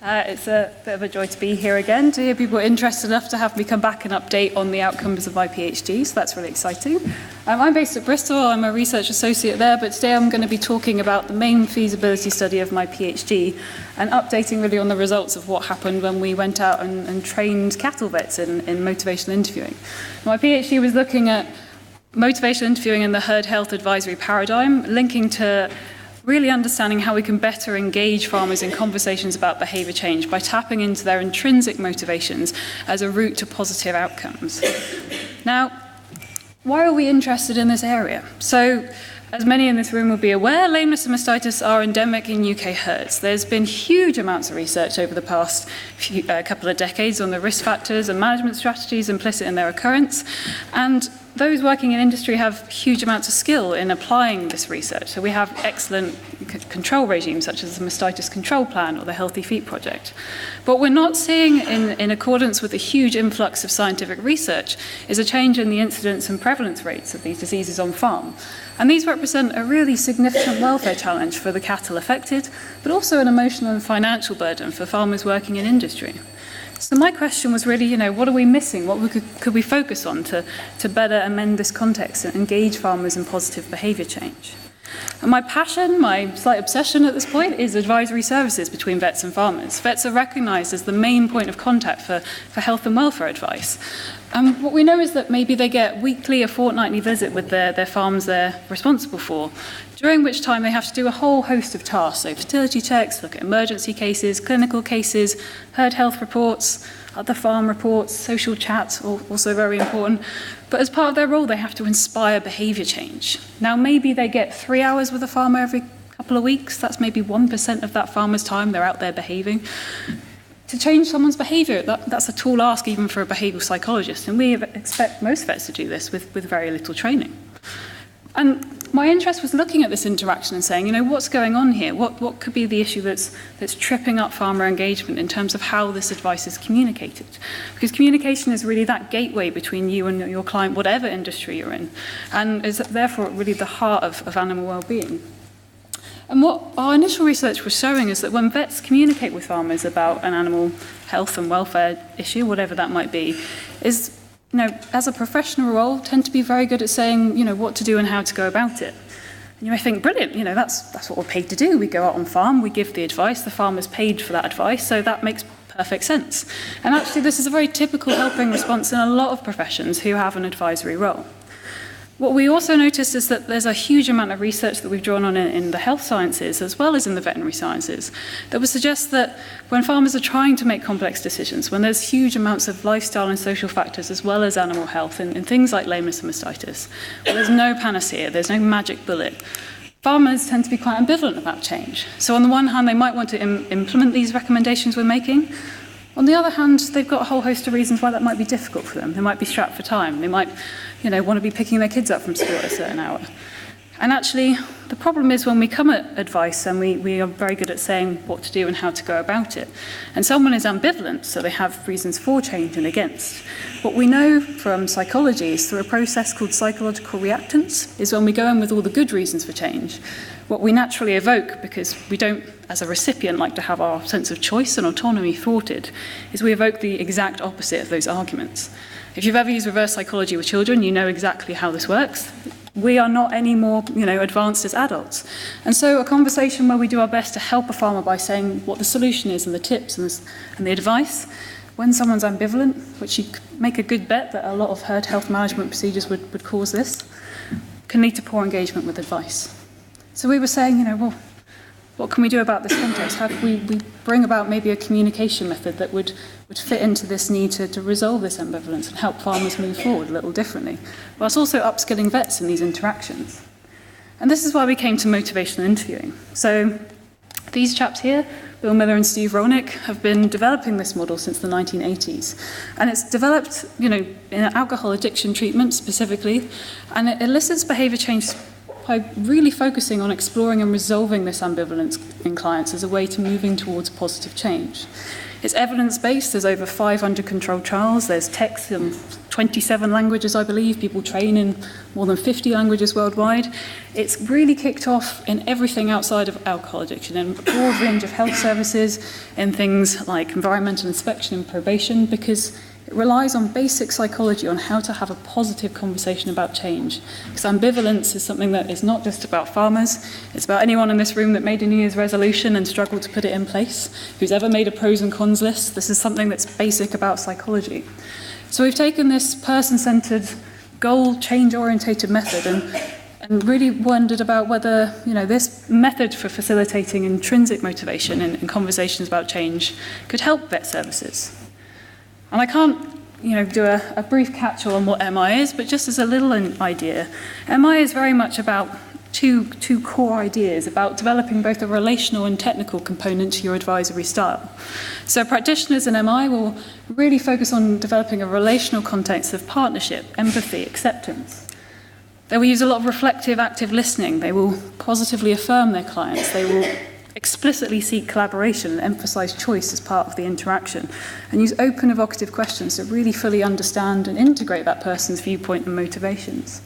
It's a bit of a joy to be here again, to hear people interested enough to have me come back and update on the outcomes of my PhD, so that's really exciting. I'm based at Bristol, I'm a research associate there, but today I'm going to be talking about the main feasibility study of my PhD and updating really on the results of what happened when we went out and trained cattle vets in motivational interviewing. My PhD was looking at motivational interviewing in the herd health advisory paradigm, linking to really understanding how we can better engage farmers in conversations about behaviour change by tapping into their intrinsic motivations as a route to positive outcomes. Now, why are we interested in this area? So, as many in this room will be aware, lameness and mastitis are endemic in UK herds. There's been huge amounts of research over the past couple of decades on the risk factors and management strategies implicit in their occurrence, and those working in industry have huge amounts of skill in applying this research. So we have excellent control regimes such as the Mastitis Control Plan or the Healthy Feet Project. But what we're not seeing in accordance with the huge influx of scientific research is a change in the incidence and prevalence rates of these diseases on farm. And these represent a really significant welfare challenge for the cattle affected, but also an emotional and financial burden for farmers working in industry. So my question was really, what are we missing? What could we focus on to better amend this context and engage farmers in positive behaviour change? And my passion, my slight obsession at this point, is advisory services between vets and farmers. Vets are recognised as the main point of contact for health and welfare advice. And what we know is that maybe they get weekly or fortnightly visit with their farms they're responsible for, during which time they have to do a whole host of tasks, so fertility checks, look at emergency cases, clinical cases, herd health reports, other farm reports, social chats, also very important. But as part of their role, they have to inspire behaviour change. Now, maybe they get 3 hours with a farmer every couple of weeks. That's maybe 1% of that farmer's time they're out there behaving. To change someone's behaviour, that's a tall ask even for a behavioural psychologist, and we expect most vets to do this with very little training. And my interest was looking at this interaction and saying, what's going on here? What could be the issue that's tripping up farmer engagement in terms of how this advice is communicated? Because communication is really that gateway between you and your client, whatever industry you're in, and is therefore really the heart of animal well-being. And what our initial research was showing is that when vets communicate with farmers about an animal health and welfare issue, whatever that might be, is, as a professional role, tend to be very good at saying, what to do and how to go about it. And you may think, brilliant, that's what we're paid to do. We go out on farm, we give the advice, the farmer's paid for that advice, so that makes perfect sense. And actually, this is a very typical helping response in a lot of professions who have an advisory role. What we also noticed is that there's a huge amount of research that we've drawn on in the health sciences as well as in the veterinary sciences that would suggest that when farmers are trying to make complex decisions, when there's huge amounts of lifestyle and social factors as well as animal health in things like lameness and mastitis, well, there's no panacea, there's no magic bullet. Farmers tend to be quite ambivalent about change. So on the one hand, they might want to implement these recommendations we're making. On the other hand, they've got a whole host of reasons why that might be difficult for them. They might be strapped for time. They might, want to be picking their kids up from school at a certain hour. And actually, the problem is when we come at advice and we are very good at saying what to do and how to go about it, and someone is ambivalent, so they have reasons for change and against. What we know from psychology is through a process called psychological reactance, is when we go in with all the good reasons for change, what we naturally evoke, because we don't, as a recipient, like to have our sense of choice and autonomy thwarted, is we evoke the exact opposite of those arguments. If you've ever used reverse psychology with children, you know exactly how this works. We are not any more, advanced as adults. And so a conversation where we do our best to help a farmer by saying what the solution is and the tips and the advice, when someone's ambivalent, which you make a good bet that a lot of herd health management procedures would cause this, can lead to poor engagement with advice. So we were saying, what can we do about this context? How can we bring about maybe a communication method that would fit into this need to resolve this ambivalence and help farmers move forward a little differently, whilst also upskilling vets in these interactions? And this is why we came to motivational interviewing. So these chaps here, Bill Miller and Steve Rolnick, have been developing this model since the 1980s. And it's developed, in alcohol addiction treatment specifically, and it elicits behaviour change by really focusing on exploring and resolving this ambivalence in clients as a way to moving towards positive change. It's evidence-based. There's over 500 controlled trials. There's text in 27 languages, I believe. People train in more than 50 languages worldwide. It's really kicked off in everything outside of alcohol addiction, in a broad range of health services, in things like environmental inspection and probation, because it relies on basic psychology on how to have a positive conversation about change. Because ambivalence is something that is not just about farmers, it's about anyone in this room that made a New Year's resolution and struggled to put it in place, who's ever made a pros and cons list. This is something that's basic about psychology. So we've taken this person-centered, goal, change-orientated method and really wondered about whether, this method for facilitating intrinsic motivation in conversations about change could help vet services. And I can't, do a brief catch-all on what MI is, but just as a little idea, MI is very much about two core ideas about developing both a relational and technical component to your advisory style. So practitioners in MI will really focus on developing a relational context of partnership, empathy, acceptance. They will use a lot of reflective, active listening. They will positively affirm their clients. They will explicitly seek collaboration and emphasize choice as part of the interaction, and use open, evocative questions to really fully understand and integrate that person's viewpoint and motivations.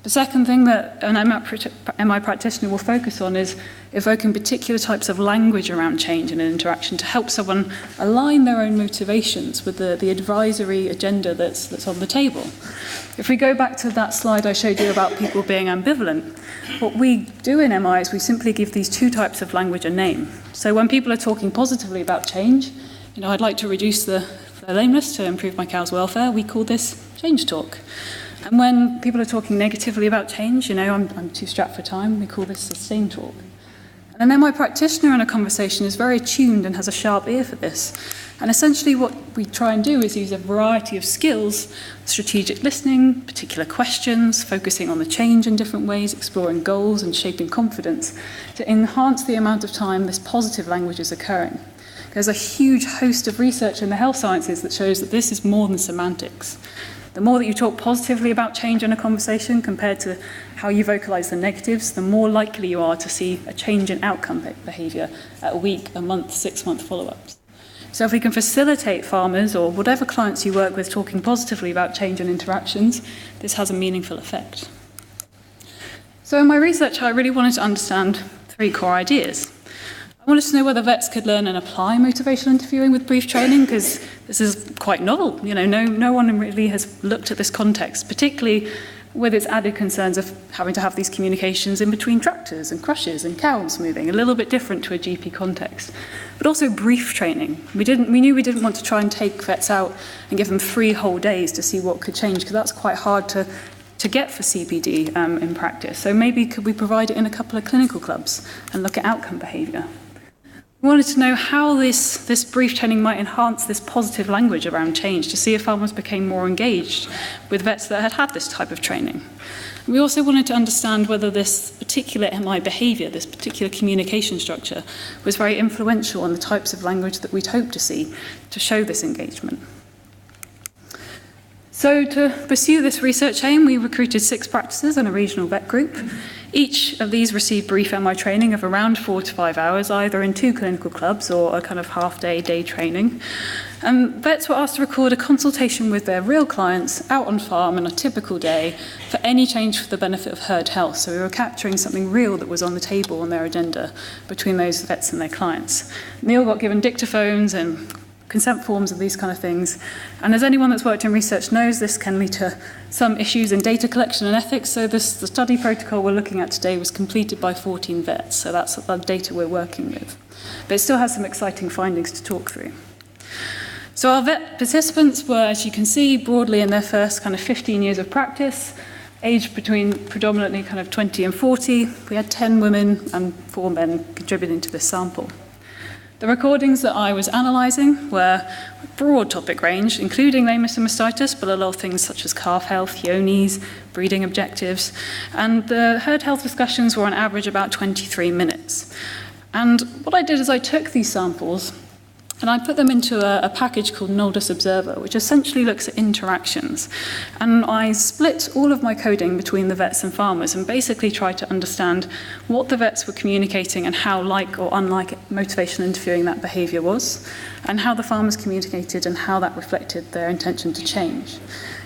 The second thing that an MI practitioner will focus on is evoking particular types of language around change in an interaction to help someone align their own motivations with the advisory agenda that's on the table. If we go back to that slide I showed you about people being ambivalent, what we do in MI is we simply give these two types of language a name. So when people are talking positively about change, I'd like to reduce the lameness to improve my cow's welfare, we call this change talk. And when people are talking negatively about change, I'm too strapped for time, we call this sustain talk. And then my practitioner in a conversation is very attuned and has a sharp ear for this. And essentially what we try and do is use a variety of skills, strategic listening, particular questions, focusing on the change in different ways, exploring goals and shaping confidence to enhance the amount of time this positive language is occurring. There's a huge host of research in the health sciences that shows that this is more than semantics. The more that you talk positively about change in a conversation compared to how you vocalize the negatives, the more likely you are to see a change in outcome behavior at a week, a month, 6-month follow-ups. So if we can facilitate farmers or whatever clients you work with talking positively about change and interactions, this has a meaningful effect. So in my research, I really wanted to understand 3 core ideas. I wanted to know whether vets could learn and apply motivational interviewing with brief training, because this is quite novel. No one really has looked at this context, particularly with its added concerns of having to have these communications in between tractors and crushes and cows moving, a little bit different to a GP context. But also brief training. We knew we didn't want to try and take vets out and give them 3 whole days to see what could change, because that's quite hard to get for CPD in practice. So maybe could we provide it in a couple of clinical clubs and look at outcome behavior? We wanted to know how this brief training might enhance this positive language around change to see if farmers became more engaged with vets that had this type of training. We also wanted to understand whether this particular MI behaviour, this particular communication structure, was very influential on the types of language that we'd hope to see to show this engagement. So to pursue this research aim, we recruited 6 practices and a regional vet group. Each of these received brief MI training of around 4 to 5 hours, either in 2 clinical clubs or a kind of half-day, day training. Vets were asked to record a consultation with their real clients out on farm on a typical day for any change for the benefit of herd health. So we were capturing something real that was on the table on their agenda between those vets and their clients. And they all got given dictaphones and consent forms and these kind of things. And as anyone that's worked in research knows, this can lead to some issues in data collection and ethics. So the study protocol we're looking at today was completed by 14 vets. So that's the data we're working with. But it still has some exciting findings to talk through. So our vet participants were, as you can see, broadly in their first kind of 15 years of practice, aged between predominantly kind of 20 and 40. We had 10 women and 4 men contributing to this sample. The recordings that I was analysing were a broad topic range, including lameness and mastitis, but a lot of things such as calf health, yonis, breeding objectives, and the herd health discussions were on average about 23 minutes. And what I did is I took these samples And I put them into a package called Nodus Observer, which essentially looks at interactions. And I split all of my coding between the vets and farmers and basically tried to understand what the vets were communicating and how like or unlike motivational interviewing that behaviour was, and how the farmers communicated and how that reflected their intention to change.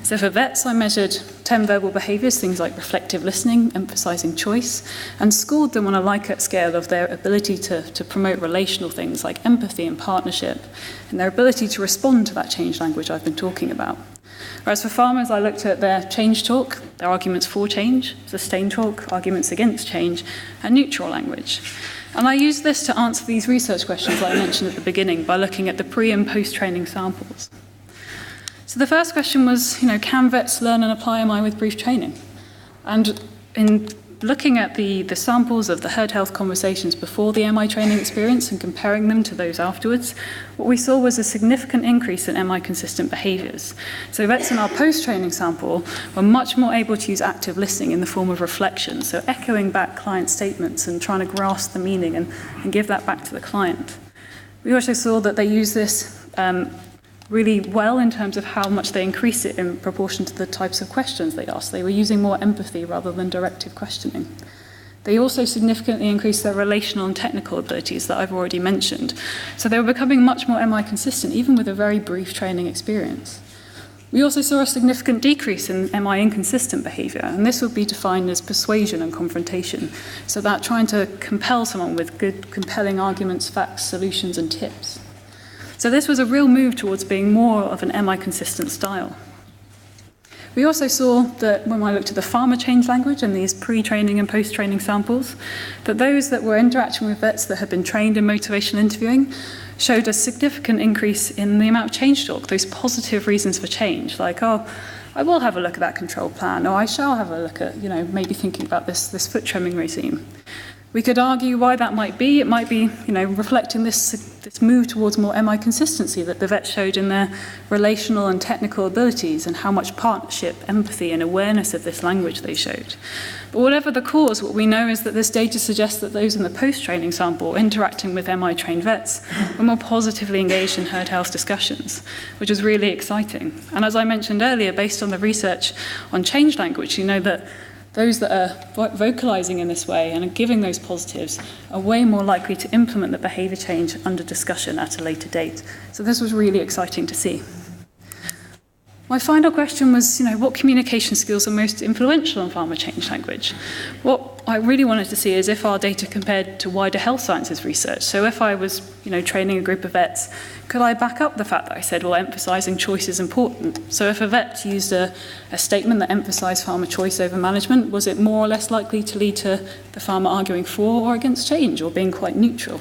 So for vets, I measured 10 verbal behaviours, things like reflective listening, emphasising choice, and scored them on a Likert scale of their ability to promote relational things like empathy and partnership, and their ability to respond to that change language I've been talking about. Whereas for farmers, I looked at their change talk, their arguments for change, sustained talk, arguments against change, and neutral language. And I used this to answer these research questions that I mentioned at the beginning by looking at the pre- and post-training samples. So the first question was, can vets learn and apply MI with brief training? And in looking at the samples of the herd health conversations before the MI training experience and comparing them to those afterwards, what we saw was a significant increase in MI consistent behaviours. So vets in our post-training sample were much more able to use active listening in the form of reflection, so echoing back client statements and trying to grasp the meaning and give that back to the client. We also saw that they use this really well in terms of how much they increase it in proportion to the types of questions they asked. They were using more empathy rather than directive questioning. They also significantly increased their relational and technical abilities that I've already mentioned. So they were becoming much more MI consistent, even with a very brief training experience. We also saw a significant decrease in MI inconsistent behaviour, and this would be defined as persuasion and confrontation. So that trying to compel someone with good, compelling arguments, facts, solutions, and tips. So this was a real move towards being more of an MI consistent style. We also saw that when I looked at the farmer change language in these pre-training and post-training samples, that those that were interacting with vets that had been trained in motivational interviewing showed a significant increase in the amount of change talk, those positive reasons for change, like, oh, I will have a look at that control plan, or I shall have a look at, maybe thinking about this foot trimming regime. We could argue why that might be. It might be, reflecting this move towards more MI consistency that the vets showed in their relational and technical abilities and how much partnership, empathy, and awareness of this language they showed. But whatever the cause, what we know is that this data suggests that those in the post-training sample interacting with MI-trained vets were more positively engaged in herd health discussions, which is really exciting. And as I mentioned earlier, based on the research on change language, you know that those that are vocalizing in this way and are giving those positives are way more likely to implement the behavior change under discussion at a later date. So this was really exciting to see. My final question was, what communication skills are most influential on farmer change language? What I really wanted to see is if our data compared to wider health sciences research. So if I was, training a group of vets, could I back up the fact that I said, well, emphasising choice is important? So if a vet used a statement that emphasised farmer choice over management, was it more or less likely to lead to the farmer arguing for or against change or being quite neutral?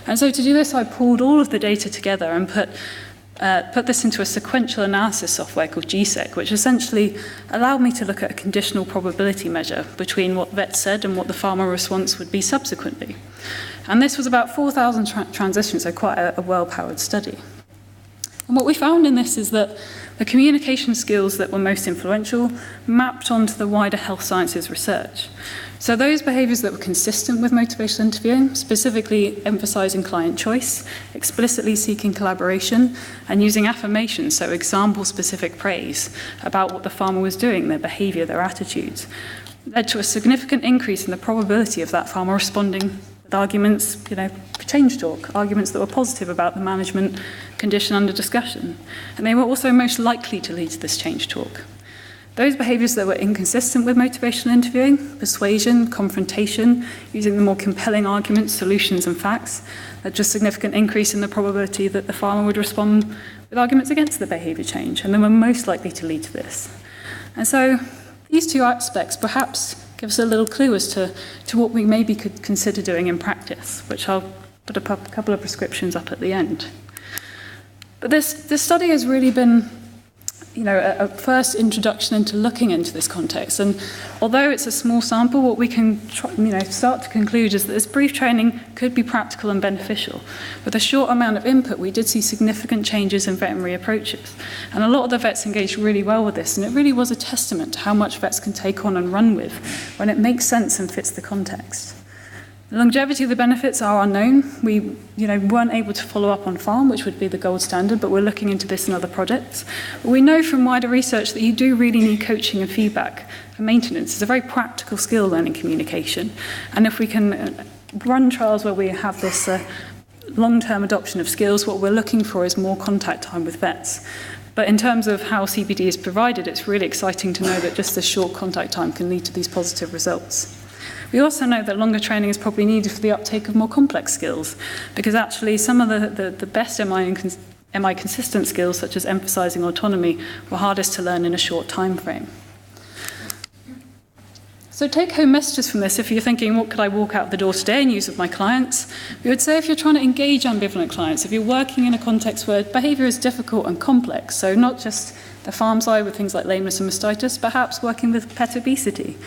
And so to do this, I pulled all of the data together and put this into a sequential analysis software called GSEC, which essentially allowed me to look at a conditional probability measure between what vets said and what the farmer response would be subsequently. And this was about 4,000 transitions, so quite a well-powered study. And what we found in this is that the communication skills that were most influential mapped onto the wider health sciences research. So those behaviours that were consistent with motivational interviewing, specifically emphasising client choice, explicitly seeking collaboration, and using affirmations, so example-specific praise about what the farmer was doing, their behaviour, their attitudes, led to a significant increase in the probability of that farmer responding with arguments, change talk, arguments that were positive about the management condition under discussion. And they were also most likely to lead to this change talk. Those behaviours that were inconsistent with motivational interviewing, persuasion, confrontation, using the more compelling arguments, solutions and facts, led to a significant increase in the probability that the farmer would respond with arguments against the behaviour change, and they were most likely to lead to this. And so these two aspects perhaps give us a little clue as to what we maybe could consider doing in practice, which I'll put a couple of prescriptions up at the end. But this study has really been a first introduction into looking into this context. And although it's a small sample, what we can start to conclude is that this brief training could be practical and beneficial. With a short amount of input, we did see significant changes in veterinary approaches. And a lot of the vets engaged really well with this, and it really was a testament to how much vets can take on and run with when it makes sense and fits the context. The longevity of the benefits are unknown. We weren't able to follow up on farm, which would be the gold standard, but we're looking into this in other projects. But we know from wider research that you do really need coaching and feedback for maintenance. It's a very practical skill, learning communication. And if we can run trials where we have this long-term adoption of skills, what we're looking for is more contact time with vets. But in terms of how CPD is provided, it's really exciting to know that just this short contact time can lead to these positive results. We also know that longer training is probably needed for the uptake of more complex skills, because actually some of the best MI consistent skills, such as emphasising autonomy, were hardest to learn in a short time frame. So take-home messages from this, if you're thinking, what could I walk out the door today and use with my clients? We would say if you're trying to engage ambivalent clients, if you're working in a context where behaviour is difficult and complex, so not just the farm side with things like lameness and mastitis, perhaps working with pet obesity.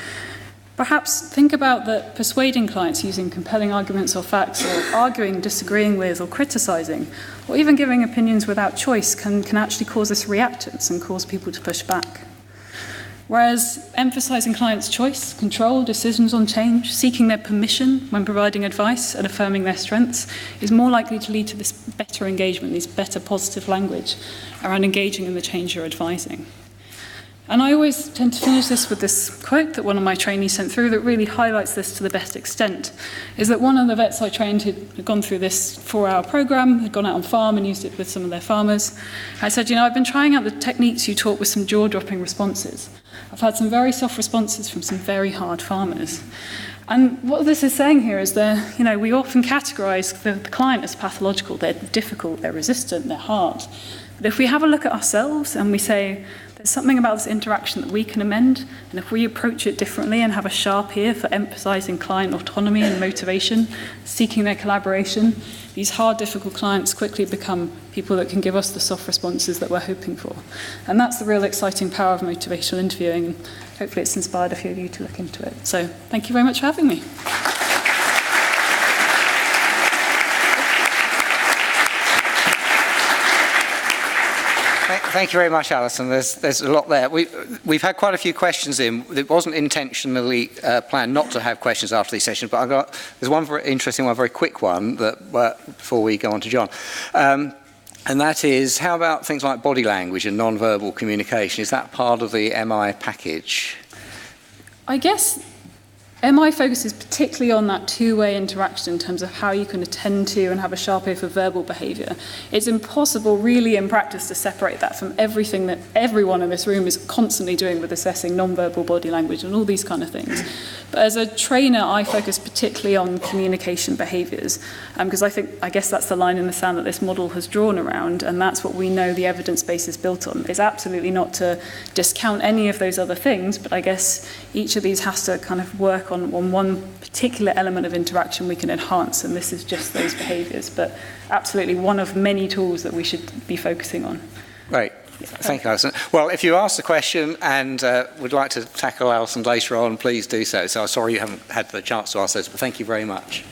Perhaps think about that persuading clients using compelling arguments or facts, or arguing, disagreeing with, or criticising, or even giving opinions without choice can actually cause this reactance and cause people to push back. Whereas emphasising clients' choice, control, decisions on change, seeking their permission when providing advice and affirming their strengths is more likely to lead to this better engagement, this better positive language around engaging in the change you're advising. And I always tend to finish this with this quote that one of my trainees sent through that really highlights this to the best extent, is that one of the vets I trained had gone through this 4-hour program, had gone out on farm and used it with some of their farmers. I said, I've been trying out the techniques you taught with some jaw-dropping responses. I've had some very soft responses from some very hard farmers. And what this is saying here is that, we often categorise the client as pathological. They're difficult, they're resistant, they're hard. But if we have a look at ourselves and we say, there's something about this interaction that we can amend, and if we approach it differently and have a sharp ear for emphasising client autonomy and motivation, seeking their collaboration, these hard, difficult clients quickly become people that can give us the soft responses that we're hoping for. And that's the real exciting power of motivational interviewing, and hopefully it's inspired a few of you to look into it. So thank you very much for having me. Thank you very much, Alison. There's a lot there. We've had quite a few questions in. It wasn't intentionally planned not to have questions after these sessions, but there's one very interesting one, very quick one, before we go on to John. And that is, how about things like body language and non-verbal communication? Is that part of the MI package? I guess MI focuses particularly on that two-way interaction in terms of how you can attend to and have a sharp ear for verbal behaviour. It's impossible really in practice to separate that from everything that everyone in this room is constantly doing with assessing non-verbal body language and all these kind of things. But as a trainer, I focus particularly on communication behaviours, because I guess that's the line in the sand that this model has drawn around, and that's what we know the evidence base is built on. It's absolutely not to discount any of those other things, but I guess each of these has to kind of work on one particular element of interaction we can enhance, and this is just those behaviours, but absolutely one of many tools that we should be focusing on. Right. Thank you, Alison. Well, if you asked a question and would like to tackle Alison later on, please do so. So I'm sorry you haven't had the chance to ask those, but thank you very much.